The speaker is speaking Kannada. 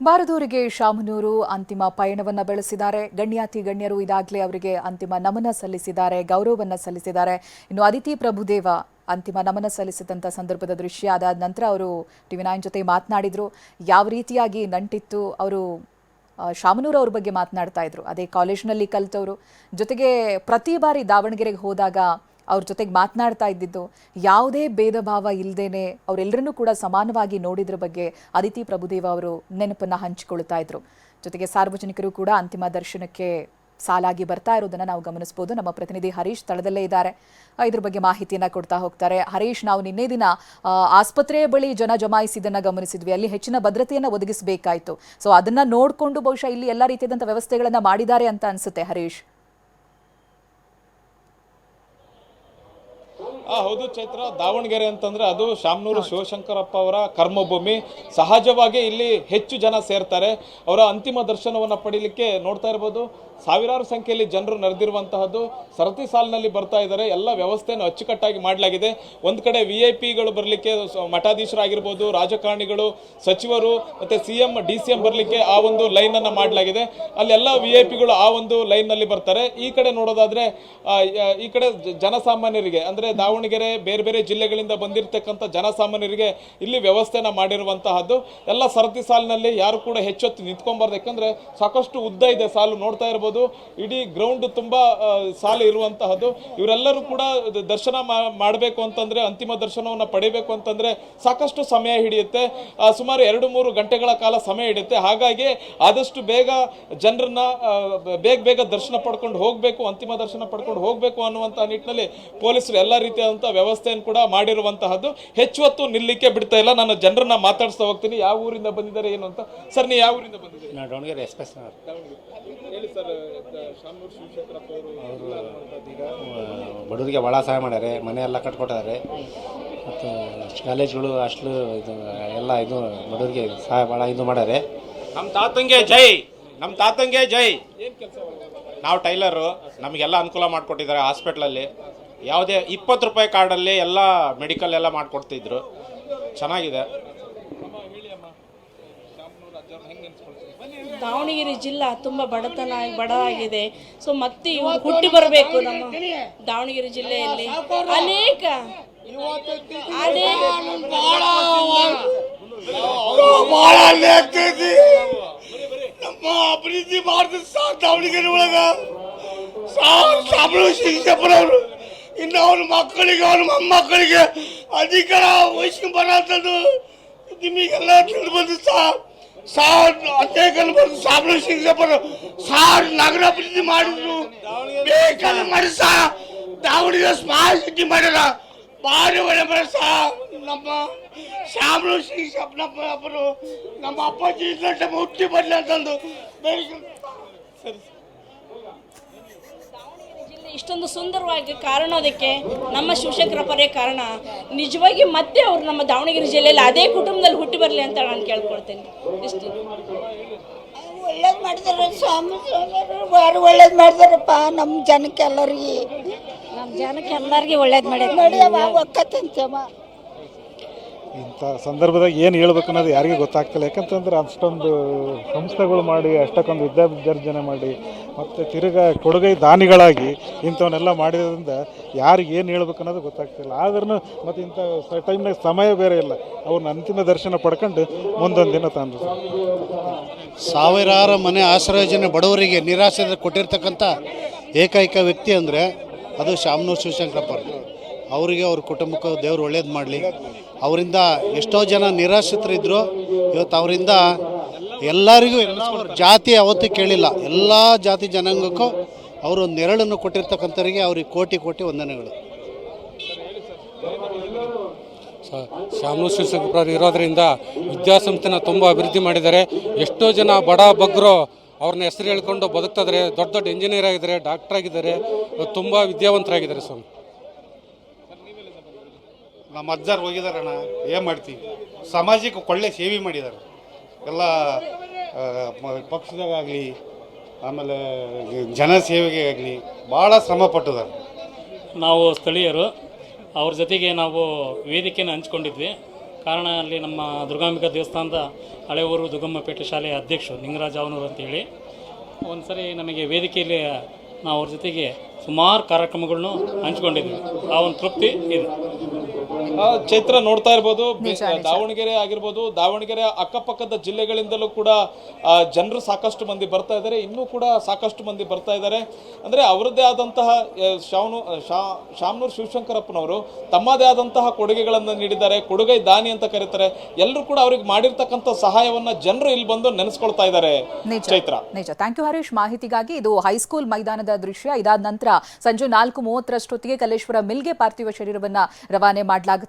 ಬಾರದೂರಿಗೆ ಶಾಮನೂರು ಅಂತಿಮ ಪಯಣವನ್ನ ಬೆಳೆಸಿದ್ದಾರೆ. ಗಣ್ಯಾತಿ ಗಣ್ಯರು ಇದಾಗಲೇ ಅವರಿಗೆ ಅಂತಿಮ ನಮನ ಸಲ್ಲಿಸಿದ್ದಾರೆ, ಗೌರವವನ್ನ ಸಲ್ಲಿಸಿದ್ದಾರೆ. ಇನ್ನು ಅದಿತಿ ಪ್ರಭುದೇವ ಅಂತಿಮ ನಮನ ಸಲ್ಲಿಸಿದಂಥ ಸಂದರ್ಭದ ದೃಶ್ಯ ಅದಾದ ನಂತರ ಅವರು TV9 ಜೊತೆ ಮಾತನಾಡಿದ್ರು. ಯಾವ ರೀತಿಯಾಗಿ ನಂಟಿತ್ತು ಅವರು ಶಾಮನೂರು ಅವ್ರ ಬಗ್ಗೆ ಮಾತನಾಡ್ತಾ ಇದ್ರು. ಅದೇ ಕಾಲೇಜ್ನಲ್ಲಿ ಕಲಿತವರು, ಜೊತೆಗೆ ಪ್ರತಿ ಬಾರಿ ದಾವಣಗೆರೆಗೆ ಹೋದಾಗ ಅವ್ರ ಜೊತೆಗೆ ಮಾತನಾಡ್ತಾ ಇದ್ದಿದ್ದು ಯಾವುದೇ ಭೇದ ಭಾವ ಇಲ್ಲದೇನೆ ಅವರೆಲ್ಲರನ್ನೂ ಕೂಡ ಸಮಾನವಾಗಿ ನೋಡಿದ್ರ ಬಗ್ಗೆ ಅದಿತಿ ಪ್ರಭುದೇವ ಅವರು ನೆನಪನ್ನ ಹಂಚಿಕೊಳ್ತಾ ಇದ್ರು. ಜೊತೆಗೆ ಸಾರ್ವಜನಿಕರು ಕೂಡ ಅಂತಿಮ ದರ್ಶನಕ್ಕೆ ಸಾಲಾಗಿ ಬರ್ತಾ ಇರೋದನ್ನ ನಾವು ಗಮನಿಸಬಹುದು. ನಮ್ಮ ಪ್ರತಿನಿಧಿ ಹರೀಶ್ ಸ್ಥಳದಲ್ಲೇ ಇದ್ದಾರೆ, ಇದ್ರ ಬಗ್ಗೆ ಮಾಹಿತಿಯನ್ನ ಕೊಡ್ತಾ ಹೋಗ್ತಾರೆ. ಹರೀಶ್, ನಾವು ನಿನ್ನೆ ದಿನ ಆಸ್ಪತ್ರೆಯ ಬಳಿ ಜನ ಜಮಾಯಿಸಿದನ್ನ ಗಮನಿಸಿದ್ವಿ, ಅಲ್ಲಿ ಹೆಚ್ಚಿನ ಭದ್ರತೆಯನ್ನ ಒದಗಿಸಬೇಕಾಯಿತು. ಸೊ ಅದನ್ನ ನೋಡಿಕೊಂಡು ಬಹುಶಃ ಇಲ್ಲಿ ಎಲ್ಲಾ ರೀತಿಯಾದಂತಹ ವ್ಯವಸ್ಥೆಗಳನ್ನ ಮಾಡಿದ್ದಾರೆ ಅಂತ ಅನ್ಸುತ್ತೆ. ಹರೀಶ್, ಹೌದು ಚೈತ್ರ, ದಾವಣಗೆರೆ ಅಂತಂದ್ರೆ ಅದು ಶಾಮನೂರು ಶಿವಶಂಕರಪ್ಪ ಅವರ ಕರ್ಮಭೂಮಿ. ಸಹಜವಾಗಿ ಇಲ್ಲಿ ಹೆಚ್ಚು ಜನ ಸೇರ್ತಾರೆ. ಅವರ ಅಂತಿಮ ದರ್ಶನವನ್ನು ಪಡೀಲಿಕ್ಕೆ ನೋಡ್ತಾ ಇರ್ಬೋದು, ಸಾವಿರಾರು ಸಂಖ್ಯೆಯಲ್ಲಿ ಜನರು ನೆರೆದಿರುವಂತಹದ್ದು. ಸರತಿ ಸಾಲಿನಲ್ಲಿ ಬರ್ತಾ ಇದ್ದಾರೆ. ಎಲ್ಲ ವ್ಯವಸ್ಥೆಯನ್ನು ಅಚ್ಚುಕಟ್ಟಾಗಿ ಮಾಡಲಾಗಿದೆ. ಒಂದು ಕಡೆ VIP ಗಳು ಬರಲಿಕ್ಕೆ, ಮಠಾಧೀಶರಾಗಿರ್ಬೋದು, ರಾಜಕಾರಣಿಗಳು, ಸಚಿವರು ಮತ್ತೆ CM DCM ಬರಲಿಕ್ಕೆ ಆ ಒಂದು ಲೈನ್ ಅನ್ನ ಮಾಡಲಾಗಿದೆ. ಅಲ್ಲೆಲ್ಲ VIP ಗಳು ಆ ಒಂದು ಲೈನ್ ನಲ್ಲಿ ಬರ್ತಾರೆ. ಈ ಕಡೆ ನೋಡೋದಾದ್ರೆ ಈ ಕಡೆ ಜನಸಾಮಾನ್ಯರಿಗೆ ಅಂದ್ರೆ ದಾವಣಗೆರೆ ಬೇರೆ ಬೇರೆ ಜಿಲ್ಲೆಗಳಿಂದ ಬಂದಿರತಕ್ಕಂಥ ಜನಸಾಮಾನ್ಯರಿಗೆ ಇಲ್ಲಿ ವ್ಯವಸ್ಥೆನ ಮಾಡಿರುವಂತಹದ್ದು. ಎಲ್ಲ ಸರತಿ ಸಾಲಿನಲ್ಲಿ ಯಾರು ಕೂಡ ಹೆಚ್ಚೊತ್ತು ನಿಂತ್ಕೊಂಬಾರ್ದು, ಯಾಕಂದ್ರೆ ಸಾಕಷ್ಟು ಉದ್ದ ಇದೆ ಸಾಲು. ನೋಡ್ತಾ ಇರಬಹುದು, ಇಡೀ ಗ್ರೌಂಡ್ ತುಂಬಾ ಸಾಲು ಇರುವಂತಹದ್ದು. ಇವರೆಲ್ಲರೂ ಕೂಡ ದರ್ಶನ ಮಾಡಬೇಕು ಅಂತಂದ್ರೆ, ಅಂತಿಮ ದರ್ಶನವನ್ನು ಪಡಿಬೇಕು ಅಂತಂದ್ರೆ ಸಾಕಷ್ಟು ಸಮಯ ಹಿಡಿಯುತ್ತೆ. ಸುಮಾರು 2-3 ಗಂಟೆಗಳ ಕಾಲ ಸಮಯ ಹಿಡಿಯುತ್ತೆ. ಹಾಗಾಗಿ ಆದಷ್ಟು ಬೇಗ ಜನರನ್ನ ಬೇಗ ದರ್ಶನ ಪಡ್ಕೊಂಡು ಹೋಗ್ಬೇಕು, ಅಂತಿಮ ದರ್ಶನ ಪಡ್ಕೊಂಡು ಹೋಗ್ಬೇಕು ಅನ್ನುವಂತಹ ನಿಟ್ಟಿನಲ್ಲಿ ಪೊಲೀಸರು ಎಲ್ಲ ರೀತಿಯಾದಂತಹ ವ್ಯವಸ್ಥೆಯನ್ನು ಕೂಡ ಮಾಡಿರುವಂತಹದ್ದು. ಹೆಚ್ಚು ಹೊತ್ತು ನಿಲ್ಲಿಕ್ಕೆ ಬಿಡ್ತಾ ಇಲ್ಲ. ನಾನು ಜನರನ್ನ ಮಾತಾಡಿಸ್ತಾ ಹೋಗ್ತೀನಿ, ಯಾವ ಊರಿಂದ ಬಂದಿದ್ದಾರೆ ಏನು ಅಂತ. ಸರ್, ನೀವು ಯಾವ ಊರಿಂದ ಬಂದಿದ್ದೀರಿ? ನಾವು ದಾವಣಗೆರೆ ಎಕ್ಸ್ಪ್ರೆಸ್. ಹೇಳಿ ಸರ್, ಶಾಮನೂರು ಶಿವಶಂಕರಪ್ಪ ಅವರು ಈಗ ಬಡವರಿಗೆ ಭಾಳ ಸಹಾಯ ಮಾಡ್ಯಾರೆ, ಮನೆ ಎಲ್ಲ ಕಟ್ಕೊಟ್ಟಿದ್ದಾರೆ. ಮತ್ತು ಕಾಲೇಜ್ಗಳು ಹಾಸ್ಟ್ಲು ಇದು ಎಲ್ಲ ಇದು ಬಡವರಿಗೆ ಸಹಾಯ ಭಾಳ ಇದು ಮಾಡ್ಯಾರೆ. ನಮ್ಮ ತಾತಂಗೆ ಜೈ, ನಮ್ಮ ತಾತಂಗೆ ಜೈ. ನಾವು ಟೈಲರು, ನಮಗೆಲ್ಲ ಅನುಕೂಲ ಮಾಡಿಕೊಟ್ಟಿದ್ದಾರೆ. ಹಾಸ್ಪಿಟ್ಲಲ್ಲಿ ಯಾವುದೇ 20 ರೂಪಾಯಿ ಕಾರ್ಡಲ್ಲಿ ಎಲ್ಲ ಮೆಡಿಕಲ್ ಎಲ್ಲ ಮಾಡಿಕೊಡ್ತಿದ್ರು. ಚೆನ್ನಾಗಿದೆ. ದಾವಣಗೆರೆ ಜಿಲ್ಲಾ ತುಂಬ ಬಡವಾಗಿದೆ. ಸೊ ಮತ್ತೆ ಇವರು ಹುಟ್ಟಿ ಬರಬೇಕು. ನಮ್ಮ ದಾವಣಗೆರೆ ಜಿಲ್ಲೆಯಲ್ಲಿ ಅನೇಕ ನಮ್ಮ ಅಭಿವೃದ್ಧಿ ಮಾಡಿದ ಸಾರ್ ದಾವಣಗೆರೆ ಒಳಗ ಸಾಬಳು ಶಿಕ್ಷಕರವರು ಇನ್ನು ಅವನ ಮಕ್ಕಳಿಗೆ, ಅವನ ಮೊಮ್ಮಕ್ಕಳಿಗೆ ಅಧಿಕಾರ ವಹಿಸ್ಕೊಂಡು ಬರೋಂಥದ್ದು ನಿಮಗೆಲ್ಲ ತಿಳಿದು ಬಂದು ಸಾರ್ ಅನೇಕ ಬಂದು ಸಾಬಳು ಶಿಕ್ಷಕರು ಸಾರ್ ನಗರ ಅಭಿವೃದ್ಧಿ ಮಾಡಿದ್ರು, ಬೇಕಾದ ಮಾಡಿ ದಾವಣಗೆರೆ ಸ್ಮಾರ್ಟ್ ಸಿಟಿ ಮಾಡ್ಯಾರ. ಭಾರಿ ಒಳ್ಳೆ ಮಾಡಿ ನಮ್ಮ ಶಾಮರು ಶಿಕ್ಷಕರು ನಮ್ಮ ಅಪ್ಪಾಜಿ ಹುಟ್ಟಿ ಬರಲಿ ಅಂತಂದು ಇಷ್ಟೊಂದು ಸುಂದರವಾಗಿ ಕಾರಣ ಅದಕ್ಕೆ ನಮ್ಮ ಶಿವಶಂಕರಪ್ಪರೇ ಕಾರಣ. ನಿಜವಾಗಿ ಮತ್ತೆ ಅವರು ನಮ್ಮ ದಾವಣಗೆರೆ ಜಿಲ್ಲೆಯಲ್ಲಿ ಅದೇ ಕುಟುಂಬದಲ್ಲಿ ಹುಟ್ಟಿ ಬರಲಿ ಅಂತ ನಾನು ಕೇಳ್ಕೊಳ್ತೇನೆ. ಇಷ್ಟು ಒಳ್ಳೇದು ಮಾಡಿದಾರೆ ಸ್ವಾಮಿ, ಒಳ್ಳೇದು ಮಾಡಿದಾರಪ್ಪ ನಮ್ಮ ಜನಕ್ಕೆಲ್ಲರಿಗೆ ಒಳ್ಳೇದು ಮಾಡಿದ್ ನೋಡಿಯಮ್ಮ ಒಕ್ಕತ್ತಂತಮ್ಮ. ಇಂಥ ಸಂದರ್ಭದಾಗ ಏನು ಹೇಳ್ಬೇಕು ಅನ್ನೋದು ಯಾರಿಗೂ ಗೊತ್ತಾಗ್ತಿಲ್ಲ. ಯಾಕಂತಂದ್ರೆ ಅಷ್ಟೊಂದು ಸಂಸ್ಥೆಗಳು ಮಾಡಿ, ಅಷ್ಟಕ್ಕೊಂದು ವಿದ್ಯಾರ್ಜನೆ ಮಾಡಿ, ಮತ್ತು ತಿರುಗಾ ಕೊಡುಗೈ ದಾನಿಗಳಾಗಿ ಇಂಥವನ್ನೆಲ್ಲ ಮಾಡಿದ್ರಿಂದ ಯಾರಿಗೆ ಏನು ಹೇಳ್ಬೇಕು ಅನ್ನೋದು ಗೊತ್ತಾಗ್ತಿಲ್ಲ. ಆದ್ರೂ ಮತ್ತು ಇಂಥ ಟೈಮ್ನಾಗ ಸಮಯ ಬೇರೆ ಇಲ್ಲ. ಅವ್ರನ್ನ ಅಂತಿಮ ದರ್ಶನ ಪಡ್ಕೊಂಡು ಮುಂದೊಂದು ದಿನ ತಂದು ಸಾವಿರಾರು ಮನೆ ಆಶ್ರಯೋಜನೆ ಬಡವರಿಗೆ ನಿರಾಶ್ರಯ ಕೊಟ್ಟಿರ್ತಕ್ಕಂಥ ಏಕೈಕ ವ್ಯಕ್ತಿ ಅಂದರೆ ಅದು ಶಾಮನೂರು ಶಿವಶಂಕರಪ್ಪ. ಅವರಿಗೆ ಅವ್ರ ಕುಟುಂಬಕ್ಕೂ ದೇವರು ಒಳ್ಳೇದು ಮಾಡಲಿ. ಅವರಿಂದ ಎಷ್ಟೋ ಜನ ನಿರಾಶ್ರಿತರಿದ್ದರು. ಇವತ್ತು ಅವರಿಂದ ಎಲ್ಲರಿಗೂ ಜಾತಿ ಯಾವತ್ತೂ ಕೇಳಿಲ್ಲ. ಎಲ್ಲ ಜಾತಿ ಜನಾಂಗಕ್ಕೂ ಅವರು ನೆರಳನ್ನು ಕೊಟ್ಟಿರ್ತಕ್ಕಂಥವರಿಗೆ ಅವ್ರಿಗೆ ಕೋಟಿ ಕೋಟಿ ವಂದನೆಗಳು. ಶಾಮನೂರು ಶಿವಶಂಕರಪ್ಪ ಇರೋದರಿಂದ ವಿದ್ಯಾಸಂಸ್ಥೆನ ತುಂಬ ಅಭಿವೃದ್ಧಿ ಮಾಡಿದ್ದಾರೆ. ಎಷ್ಟೋ ಜನ ಬಡ ಬಗ್ಗರು ಅವ್ರನ್ನ ಹೆಸರು ಹೇಳ್ಕೊಂಡು ಬದುಕ್ತಿದ್ದಾರೆ. ದೊಡ್ಡ ದೊಡ್ಡ ಇಂಜಿನಿಯರ್ ಆಗಿದ್ದಾರೆ, ಡಾಕ್ಟರ್ ಆಗಿದ್ದಾರೆ, ತುಂಬ ವಿದ್ಯಾವಂತರಾಗಿದ್ದಾರೆ. ಸ್ವಾಮಿ, ನಮ್ಮ ಅಜ್ಜಾರು ಹೋಗಿದಾರಣ್ಣ, ಏನು ಮಾಡ್ತೀವಿ, ಸಮಾಜಕ್ಕೆ ಒಳ್ಳೆ ಸೇವೆ ಮಾಡಿದ್ದಾರೆ. ಎಲ್ಲ ಪಕ್ಷದಾಗಲಿ ಆಮೇಲೆ ಜನಸೇವೆಗೆ ಆಗಲಿ ಭಾಳ ಶ್ರಮ ಪಟ್ಟಿದ್ದಾರೆ. ನಾವು ಸ್ಥಳೀಯರು, ಅವ್ರ ಜೊತೆಗೆ ನಾವು ವೇದಿಕೆಯನ್ನು ಹಂಚ್ಕೊಂಡಿದ್ವಿ. ಕಾರಣ ಅಲ್ಲಿ ನಮ್ಮ ದುರ್ಗಾಂಬಿಕಾ ದೇವಸ್ಥಾನದ ಹಳೆ ಊರು ದುರ್ಗಮ್ಮಪೇಟೆ ಶಾಲೆಯ ಅಧ್ಯಕ್ಷರು ನಿಂಗರಾಜ್ ಅವನೂರು ಅಂತೇಳಿ ಒಂದು ಸರಿ ನಮಗೆ ವೇದಿಕೆಯಲ್ಲಿ ನಾವು ಅವ್ರ ಜೊತೆಗೆ ಸುಮಾರು ಕಾರ್ಯಕ್ರಮಗಳನ್ನು ಹಂಚ್ಕೊಂಡಿದ್ವಿ. ಆ ಒಂದು ತೃಪ್ತಿ ಇದೆ. ಚೈತ್ರ ನೋಡ್ತಾ ಇರ್ಬೋದು, ದಾವಣಗೆರೆ ಆಗಿರ್ಬೋದು, ದಾವಣಗೆರೆ ಅಕ್ಕಪಕ್ಕದ ಜಿಲ್ಲೆಗಳಿಂದಲೂ ಕೂಡ ಜನರು ಸಾಕಷ್ಟು ಮಂದಿ ಬರ್ತಾ ಇದ್ದಾರೆ. ಇನ್ನೂ ಕೂಡ ಸಾಕಷ್ಟು ಮಂದಿ ಬರ್ತಾ ಇದ್ದಾರೆ. ಅಂದ್ರೆ ಅವರದ್ದೇ ಆದಂತಹ ಶಾಮನೂರು ಶಿವಶಂಕರಪ್ಪನವರು ತಮ್ಮದೇ ಆದಂತಹ ಕೊಡುಗೆಗಳನ್ನು ನೀಡಿದ್ದಾರೆ. ಕೊಡುಗೈ ದಾನಿ ಅಂತ ಕರೀತಾರೆ. ಎಲ್ಲರೂ ಕೂಡ ಅವ್ರಿಗೆ ಮಾಡಿರ್ತಕ್ಕಂಥ ಸಹಾಯವನ್ನ ಜನರು ಇಲ್ಲಿ ಬಂದು ನೆನೆಸ್ಕೊಳ್ತಾ ಇದ್ದಾರೆ. ಚೈತ್ರ, ನಿಜ. ಥ್ಯಾಂಕ್ ಯು ಹರೀಶ್ ಮಾಹಿತಿಗಾಗಿ. ಇದು ಹೈಸ್ಕೂಲ್ ಮೈದಾನದ ದೃಶ್ಯ. ಇದಾದ ನಂತರ ಸಂಜೆ 4:30 ಕಲ್ಲೇಶ್ವರ ಮಿಲ್ಗೆ ಪಾರ್ಥಿವ ಶರೀರವನ್ನ ರವಾನೆ ಮಾಡಲಾಗುತ್ತೆ.